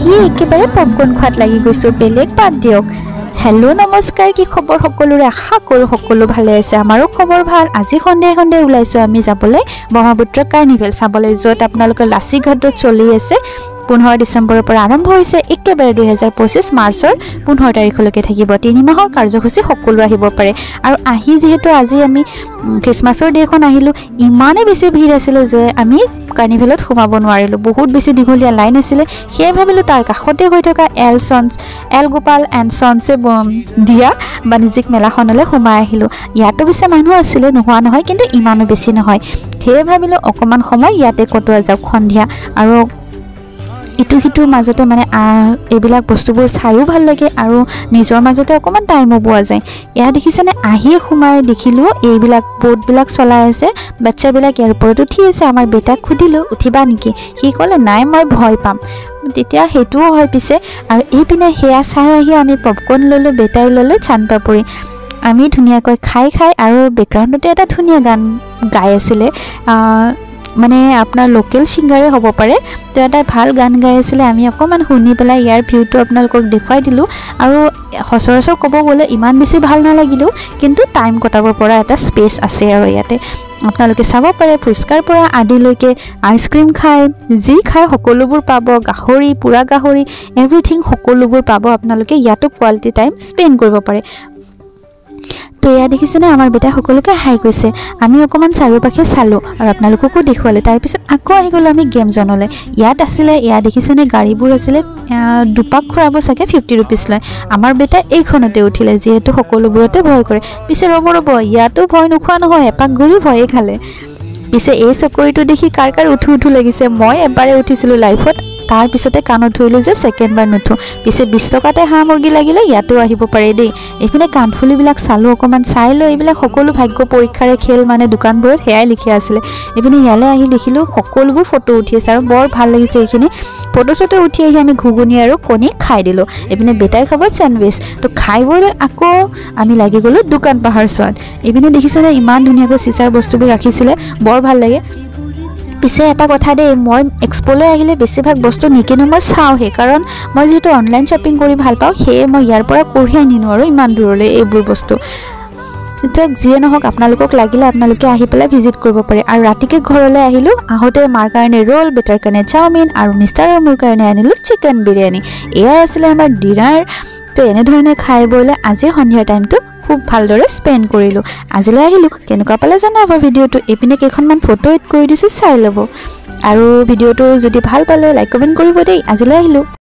আহি একেবাৰে পপকৰ্ন খোৱাত লাগি গৈছোঁ বেলেগ বাদ দিয়ক হেল্ল' নমস্কাৰ কি খবৰ সকলোৰে আশা কৰোঁ সকলো ভালে আছে আমাৰো খবৰ ভাল আজি সন্ধিয়া ওলাইছোঁ আমি যাবলৈ ব্ৰহ্মপুত্ৰ কাৰ্নিভেল চাবলৈ য'ত আপোনালোকৰ লাচিঘাটত চলি আছে 15 ডিচেম্বৰৰ পৰা আৰম্ভ হৈছে একেবাৰে 2025 মাৰ্চৰ 15 তাৰিখলৈকে থাকিব 3 মাহৰ কাৰ্যসূচী সকলো আহিব পাৰে আৰু আহি যেহেতু আজি আমি খ্ৰীষ্টমাছৰ ডেখন আহিলোঁ ইমানে বেছি ভিৰ আছিল যে আমি কাৰ্নিভেলত সোমাব নোৱাৰিলোঁ বহুত বেছি দীঘলীয়া লাইন আছিল সেয়ে ভাবিলোঁ তাৰ কাষতে হৈ থকা এল গোপাল এণ্ড সন্সে দিয়া বাণিজ্যিক মেলাখনলৈ সোমাই আহিলোঁ ইয়াতো বেছি মানুহ আছিলে নোহোৱা নহয় কিন্তু ইমানো বেছি নহয় সেয়ে ভাবিলোঁ অকণমান সময় ইয়াতে কটোৱা যাওক সন্ধিয়া আৰু ইটো সিটোৰ মাজতে মানে এইবিলাক বস্তুবোৰ চাইও ভাল লাগে আৰু নিজৰ মাজতে অকণমান টাইমো পোৱা যায় এয়া দেখিছেনে আহি সোমাই দেখিলোঁ এইবিলাক বোটবিলাক চলাই আছে বাচ্চাবিলাক ইয়াৰ ওপৰত উঠি আছে আমাৰ বেটাক সুধিলোঁ উঠিবা নেকি সি ক'লে নাই মই ভয় পাম তেতিয়া সেইটোও হয় পিছে আৰু এইপিনে সেয়া চাই আহি আমি পপকৰ্ন ল'লোঁ বেটাই ল'লে চানপাপৰি আমি ধুনীয়াকৈ খাই আৰু বেকগ্ৰাউণ্ডতে এটা ধুনীয়া গান গাই আছিলে মানে আপোনাৰ লোকেল ছিংগাৰে হ'ব পাৰে তো এটা ভাল গান গাই আছিলে আমি অকণমান শুনি পেলাই ইয়াৰ ভিউটো আপোনালোকক দেখুৱাই দিলোঁ আৰু সচৰাচৰ ক'ব গ'লে ইমান বেছি ভাল নালাগিলেও কিন্তু টাইম কটাব পৰা এটা স্পেচ আছে আৰু ইয়াতে আপোনালোকে চাব পাৰে ফুচকাৰ পৰা আদিলৈকে আইচক্ৰীম খায় যি খায় সকলোবোৰ পাব গাহৰি পুৰা গাহৰি এভৰিথিং সকলোবোৰ পাব আপোনালোকে ইয়াতো কোৱালিটি টাইম স্পেণ্ড কৰিব পাৰে তো এয়া দেখিছেনে আমাৰ বেটাই সকলোকে হাই কৈছে আমি অকণমান চাৰিওপাশে চালোঁ আৰু আপোনালোককো দেখুৱালে তাৰপিছত আকৌ আহি গ'লোঁ আমি গেম জ'নলৈ ইয়াত আছিলে এয়া দেখিছেনে গাড়ীবোৰ আছিলে দুপাক ঘূৰাব চাগে 50 ৰুপিজ লয় আমাৰ বেটাই এইখনতে উঠিলে যিহেতু সকলোবোৰতে ভয় কৰে পিছে ৰ'ব ইয়াতো ভয় নোখোৱা নহয় এপাক ঘূৰি ভয়ে খালে পিছে এই চকৰিটো দেখি কাৰ উঠো লাগিছে মই এবাৰে উঠিছিলোঁ লাইফত তাৰ পিছতে কাণত ধৰিলোঁ যে ছেকেণ্ড বাৰ নুঠো পিছে 20 টকাতে হাঁহ মুৰ্গী লাগিলে ইয়াতো আহিব পাৰে দেই এইপিনে কাণফুলিবিলাক চালোঁ অকণমান চাই লৈ এইবিলাক সকলো ভাগ্য পৰীক্ষাৰে খেল মানে দোকানবোৰত সেয়াই লিখি আছিলে এইপিনে ইয়ালৈ আহি দেখিলোঁ সকলোবোৰ ফটো উঠি আছে আৰু বৰ ভাল লাগিছে এইখিনি ফটো চটো উঠি আহি আমি ঘুগুনি আৰু কণী খাই দিলোঁ এইপিনে বেটাই খাব চেণ্ডউইচ তো খাই বৈ আকৌ আমি লাগি গ'লোঁ দোকান পাহাৰ চোৱাত এইপিনে দেখিছেনে ইমান ধুনীয়াকৈ চিচাৰ বস্তুবোৰ ৰাখিছিলে বৰ ভাল লাগে পিছে এটা কথা দেই মই এক্সপ'লৈ আহিলে বেছিভাগ বস্তু নিকিনো মই চাওঁহে কাৰণ মই যিহেতু অনলাইন শ্বপিং কৰি ভাল পাওঁ সেয়ে মই ইয়াৰ পৰা কঢ়িয়াই নিনো আৰু ইমান দূৰলৈ এইবোৰ বস্তু এতিয়া যিয়ে নহওক আপোনালোকক লাগিলে আপোনালোকে আহি পেলাই ভিজিট কৰিব পাৰে আৰু ৰাতিকে ঘৰলৈ আহিলোঁ আহোঁতে মাৰ কাৰণে ৰোল বেটাৰ কাৰণে চাওমিন আৰু মিষ্টাৰ আৰু মোৰ কাৰণে আনিলোঁ চিকেন বিৰিয়ানী এয়াই আছিলে আমাৰ ডিনাৰ তো এনেধৰণে খাই বৈ আজিৰ সন্ধিয়াৰ টাইমটো খুব ভালদৰে স্পেণ্ড কৰিলোঁ আজিলৈ আহিলোঁ কেনেকুৱা পালে জনাব ভিডিঅ'টো এইপিনে কেইখনমান ফটো এড কৰি দিছোঁ চাই ল'ব আৰু ভিডিঅ'টো যদি ভাল পালে লাইক কমেণ্ট কৰিব দেই আজিলৈ আহিলোঁ